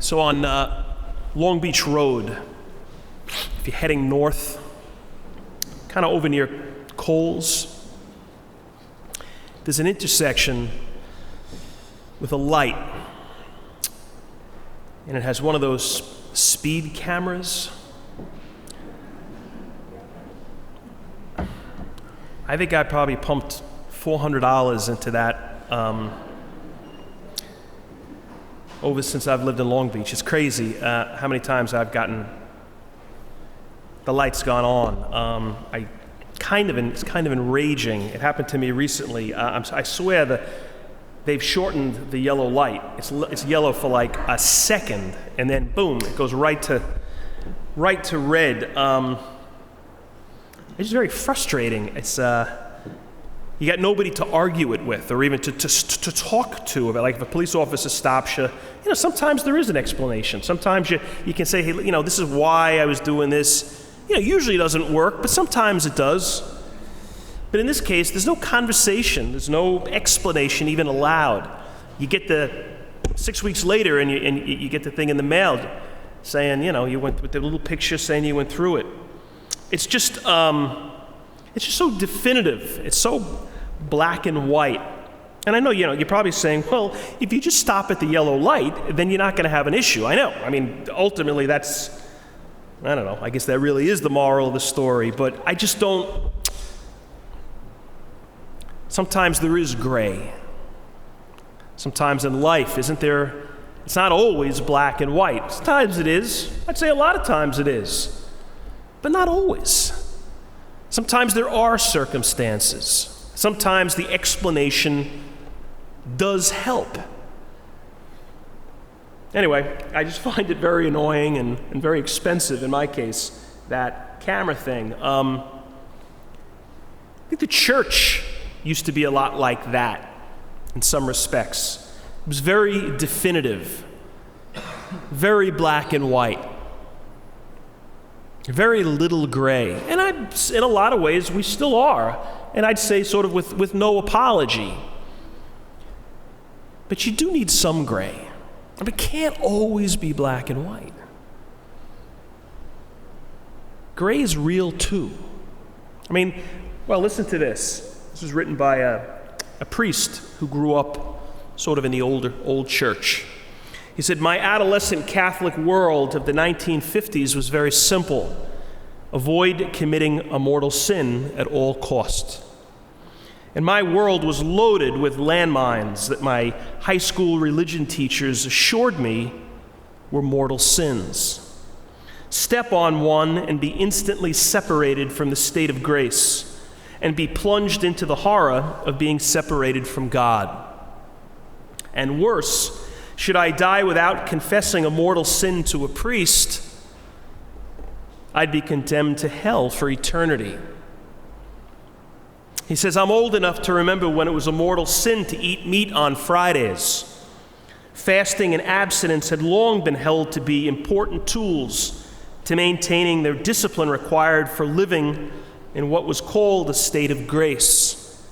So on Long Beach Road, if you're heading north, kind of over near Coles, there's an intersection with a light, and it has one of those speed cameras. I think I probably pumped $400 into that over since I've lived in Long Beach. It's crazy how many times I've gotten the lights gone on. It's kind of enraging. It happened to me recently. I swear that they've shortened the yellow light. It's yellow for like a second, and then boom, it goes right to red. It's just very frustrating. It's you got nobody to argue it with, or even to talk to about. Like if a police officer stops you, sometimes there is an explanation. Sometimes you can say, hey, this is why I was doing this. Usually it doesn't work, but sometimes it does. But in this case, there's no conversation, there's no explanation even allowed. You get 6 weeks later, and you get the thing in the mail saying, you went with the little picture saying you went through it. It's just so definitive. It's so black and white. And I know, you're probably saying, well, if you just stop at the yellow light, then you're not going to have an issue. I know. I mean, ultimately, I don't know. I guess that really is the moral of the story. But I just don't. Sometimes there is gray. Sometimes in life, isn't there? It's not always black and white. Sometimes it is. I'd say a lot of times it is. But not always. Sometimes there are circumstances. Sometimes the explanation does help. Anyway, I just find it very annoying and very expensive in my case, that camera thing. I think the church used to be a lot like that in some respects. It was very definitive, very black and white. Very little gray. And in a lot of ways, we still are. And I'd say sort of with no apology. But you do need some gray. It can't always be black and white. Gray is real too. Listen to this. This was written by a priest who grew up sort of in the old church. He said, my adolescent Catholic world of the 1950s was very simple. Avoid committing a mortal sin at all cost. And my world was loaded with landmines that my high school religion teachers assured me were mortal sins. Step on one and be instantly separated from the state of grace, and be plunged into the horror of being separated from God. And worse, should I die without confessing a mortal sin to a priest, I'd be condemned to hell for eternity. He says, I'm old enough to remember when it was a mortal sin to eat meat on Fridays. Fasting and abstinence had long been held to be important tools to maintaining their discipline required for living in what was called a state of grace.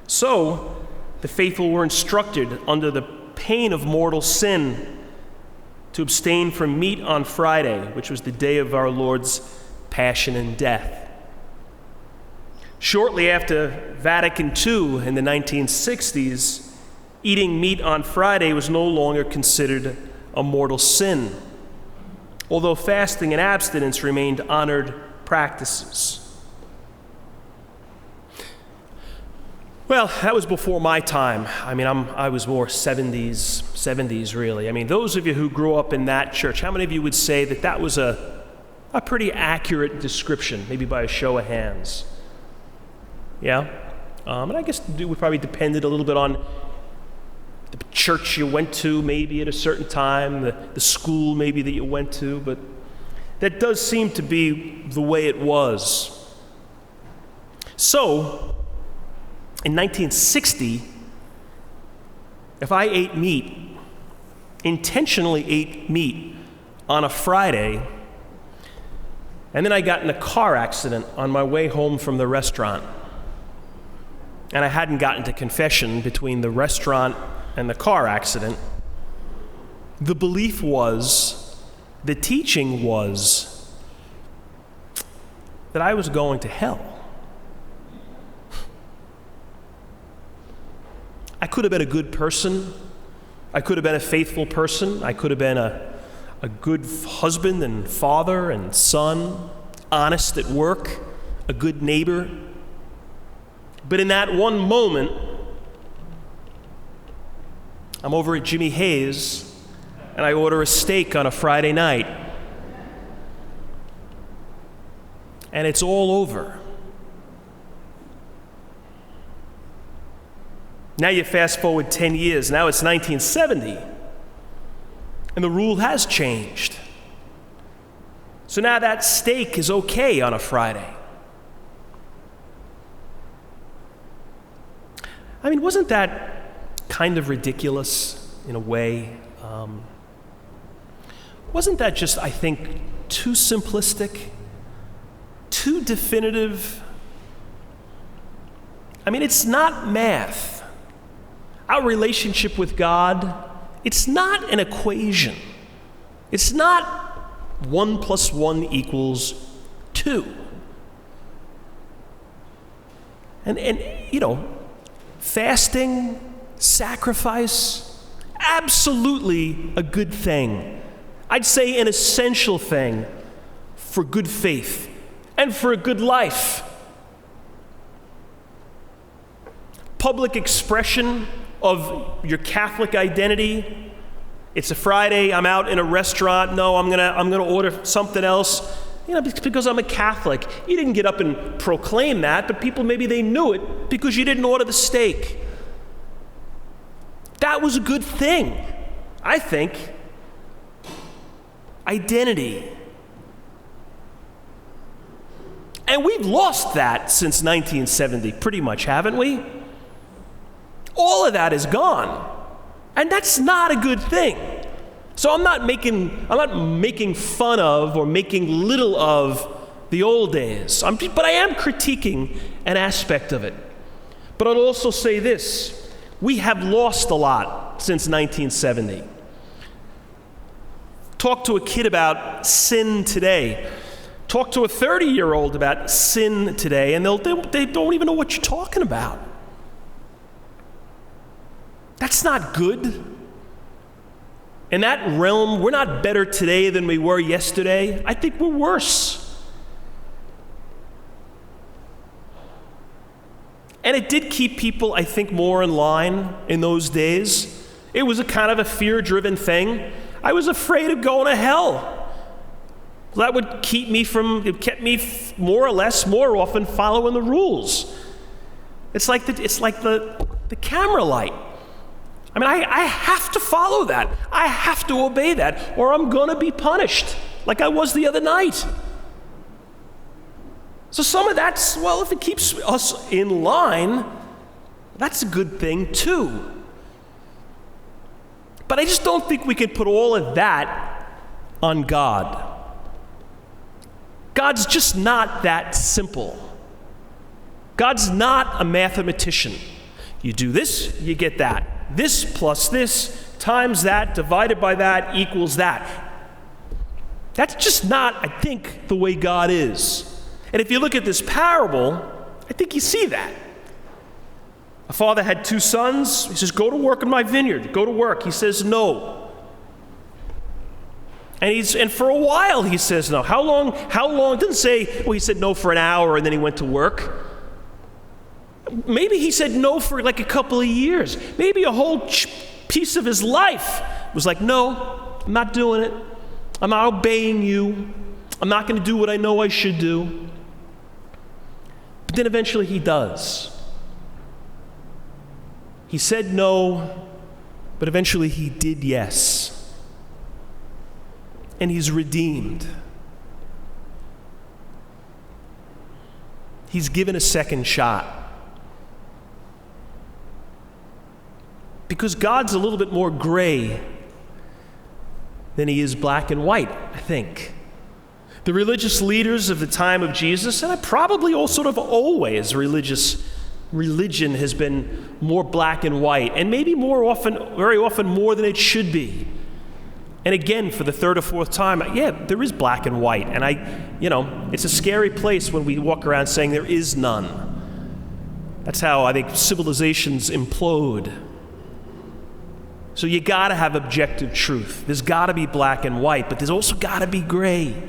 So, the faithful were instructed under the pain of mortal sin to abstain from meat on Friday, which was the day of our Lord's passion and death. Shortly after Vatican II in the 1960s, eating meat on Friday was no longer considered a mortal sin, although fasting and abstinence remained honored practices. Well, that was before my time. I was more 70s really. Those of you who grew up in that church, how many of you would say that was a pretty accurate description, maybe by a show of hands? Yeah? And I guess it would probably depended a little bit on the church you went to, maybe at a certain time, the school maybe that you went to, but that does seem to be the way it was. So, in 1960, if I intentionally ate meat on a Friday, and then I got in a car accident on my way home from the restaurant, and I hadn't gotten to confession between the restaurant and the car accident, the belief was, the teaching was, that I was going to hell. I could have been a good person. I could have been a faithful person. I could have been a good husband and father and son, honest at work, a good neighbor. But in that one moment, I'm over at Jimmy Hayes, and I order a steak on a Friday night. And it's all over. Now you fast forward 10 years, now it's 1970, and the rule has changed. So now that steak is okay on a Friday. I mean, wasn't that kind of ridiculous in a way? Wasn't that just, I think, too simplistic, too definitive? I mean, it's not math. Our relationship with God, it's not an equation. It's not 1 + 1 = 2. And fasting, sacrifice, absolutely a good thing. I'd say an essential thing for good faith and for a good life. Public expression of your Catholic identity. It's a Friday, I'm out in a restaurant, no, I'm gonna order something else. Because I'm a Catholic. You didn't get up and proclaim that, but people, maybe they knew it because you didn't order the steak. That was a good thing, I think. Identity. And we've lost that since 1970, pretty much, haven't we? All of that is gone. And that's not a good thing. So I'm not making fun of or making little of the old days. But I am critiquing an aspect of it. But I'll also say this. We have lost a lot since 1970. Talk to a kid about sin today. Talk to a 30-year-old about sin today, and they don't even know what you're talking about. That's not good. In that realm, we're not better today than we were yesterday. I think we're worse. And it did keep people, I think, more in line in those days. It was a kind of a fear-driven thing. I was afraid of going to hell. That would keep me it kept me more or less, more often following the rules. It's like the camera light. I mean, I have to follow that. I have to obey that, or I'm going to be punished, like I was the other night. So some of that's, well, if it keeps us in line, that's a good thing too. But I just don't think we can put all of that on God. God's just not that simple. God's not a mathematician. You do this, you get that. This plus this times that divided by that equals that. That's just not, I think, the way God is. And if you look at this parable, I think you see that. A father had 2 sons. He says, go to work in my vineyard. Go to work. He says, no. And for a while he says no. How long? It doesn't say, well, he said no for an hour and then he went to work. Maybe he said no for like a couple of years. Maybe a whole piece of his life was like, no, I'm not doing it. I'm not obeying you. I'm not going to do what I know I should do. But then eventually he does. He said no, but eventually he did yes. And he's redeemed. He's given a second shot. Because God's a little bit more gray than he is black and white, I think. The religious leaders of the time of Jesus, and probably all sort of always religion has been more black and white, and maybe very often more than it should be. And again, for the third or fourth time, yeah, there is black and white. And it's a scary place when we walk around saying there is none. That's how I think civilizations implode. So you gotta have objective truth. There's gotta be black and white, but there's also gotta be gray.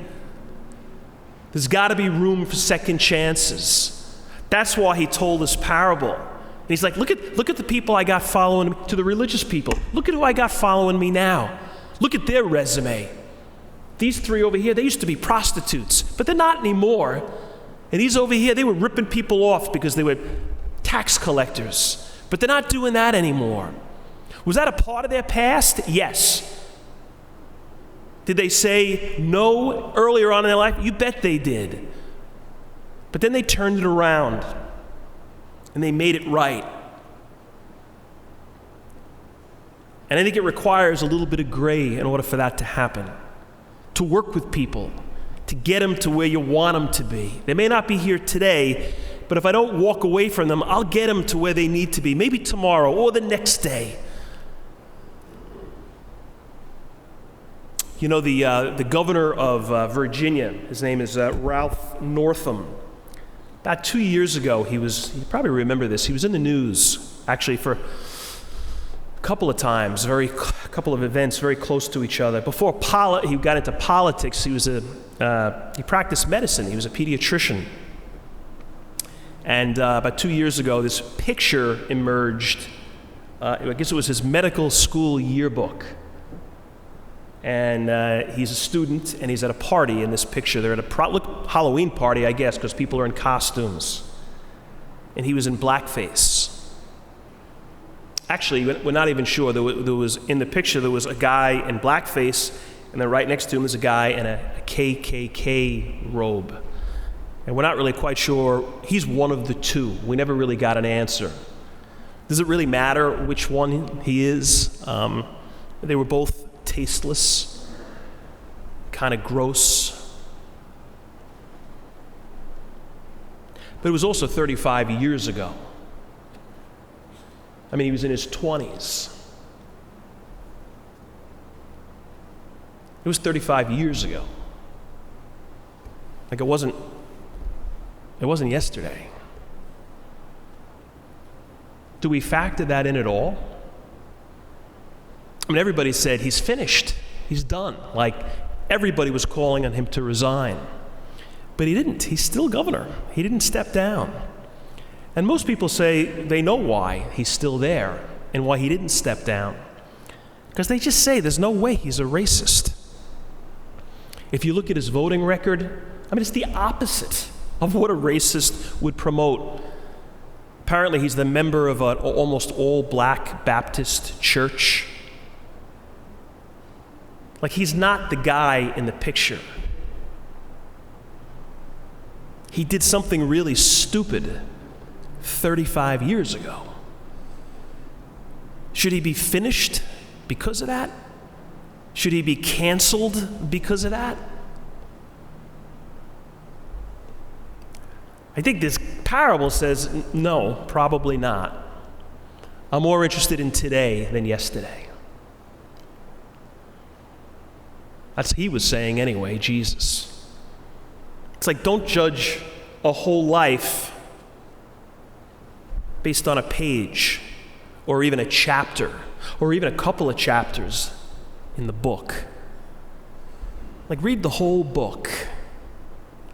There's gotta be room for second chances. That's why he told this parable. And he's like, look at the people I got following me, to the religious people. Look at who I got following me now. Look at their resume. These three over here, they used to be prostitutes, but they're not anymore. And these over here, they were ripping people off because they were tax collectors, but they're not doing that anymore. Was that a part of their past? Yes. Did they say no earlier on in their life? You bet they did. But then they turned it around and they made it right. And I think it requires a little bit of gray in order for that to happen. To work with people, to get them to where you want them to be. They may not be here today, but if I don't walk away from them, I'll get them to where they need to be, maybe tomorrow or the next day. You know, the governor of Virginia, his name is Ralph Northam. About 2 years ago, you probably remember this, he was in the news, actually, for a couple of times, a couple of events very close to each other. Before he got into politics, he practiced medicine. He was a pediatrician. And about 2 years ago, this picture emerged. I guess it was his medical school yearbook. And he's a student, and he's at a party in this picture. They're at a Halloween party, I guess, because people are in costumes. And he was in blackface. Actually, we're not even sure. There was in the picture, there was a guy in blackface, and then right next to him is a guy in a KKK robe. And we're not really quite sure. He's one of the two. We never really got an answer. Does it really matter which one he is? They were both tasteless, kind of gross. But it was also 35 years ago. I mean, he was in his 20s. It was 35 years ago. Like it wasn't yesterday. Do we factor that in at all? I mean, everybody said he's finished, he's done. Like everybody was calling on him to resign. But he didn't. He's still governor. He didn't step down. And most people say they know why he's still there and why he didn't step down. Because they just say there's no way he's a racist. If you look at his voting record, I mean, it's the opposite of what a racist would promote. Apparently, he's the member of an almost all-black Baptist church. Like, he's not the guy in the picture. He did something really stupid 35 years ago. Should he be finished because of that? Should he be canceled because of that? I think this parable says, no, probably not. I'm more interested in today than yesterday. That's what he was saying anyway, Jesus. It's like, don't judge a whole life based on a page or even a chapter or even a couple of chapters in the book. Like, read the whole book.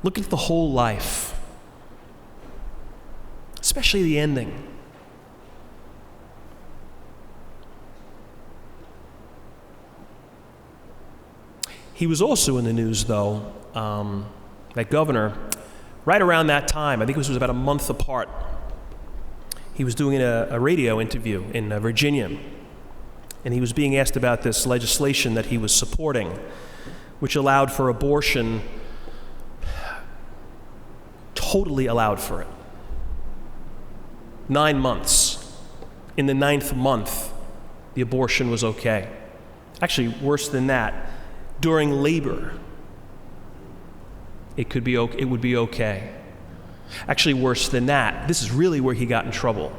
Look at the whole life, especially the ending. He was also in the news, though, that governor, right around that time, I think it was about a month apart, he was doing a radio interview in Virginia, and he was being asked about this legislation that he was supporting, which allowed for abortion, totally allowed for it. 9 months. In the 9th month, the abortion was okay. Actually, worse than that, during labor, it would be okay. Actually, worse than that, this is really where he got in trouble,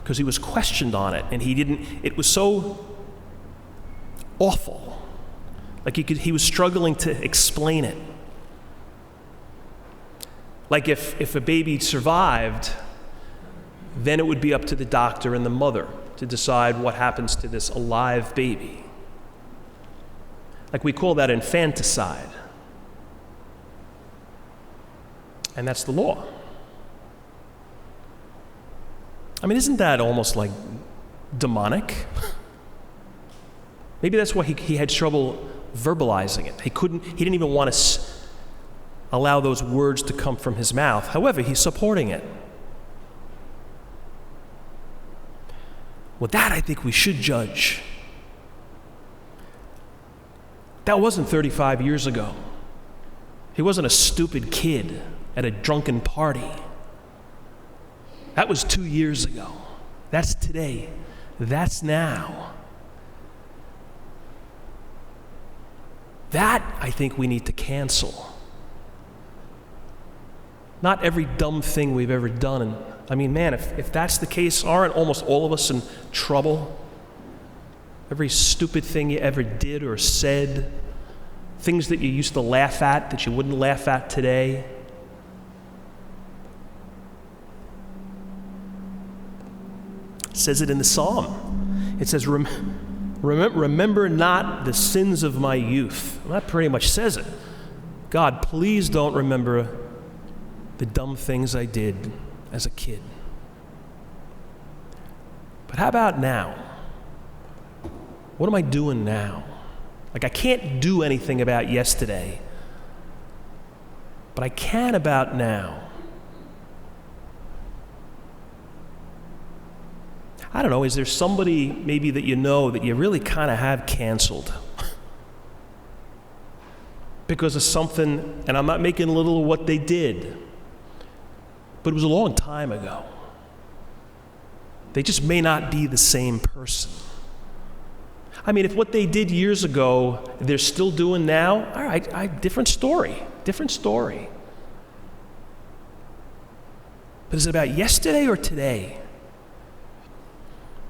because he was questioned on it, and it was so awful Like he was struggling to explain it. Like if a baby survived, then it would be up to the doctor and the mother to decide what happens to this alive baby. Like we call that infanticide. And that's the law. I mean, isn't that almost like demonic? Maybe that's why he had trouble verbalizing it. He didn't even want to allow those words to come from his mouth. However, he's supporting it. Well, that I think we should judge. That wasn't 35 years ago. He wasn't a stupid kid at a drunken party. That was 2 years ago. That's today. That's now. That, I think, we need to cancel. Not every dumb thing we've ever done. And I mean, man, if that's the case, aren't almost all of us in trouble? Every stupid thing you ever did or said, things that you used to laugh at that you wouldn't laugh at today. It says it in the Psalm. It says, remember not the sins of my youth. Well, that pretty much says it. God, please don't remember the dumb things I did as a kid. But how about now? What am I doing now? Like, I can't do anything about yesterday, but I can about now. I don't know, is there somebody maybe that you know that you really kind of have canceled because of something, and I'm not making little of what they did, but it was a long time ago. They just may not be the same person. I mean, if what they did years ago, they're still doing now, all right, different story. But is it about yesterday or today?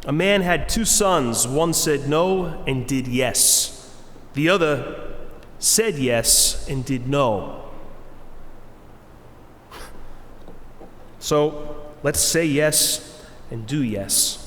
A man had 2 sons. One said no and did yes. The other said yes and did no. So let's say yes and do yes.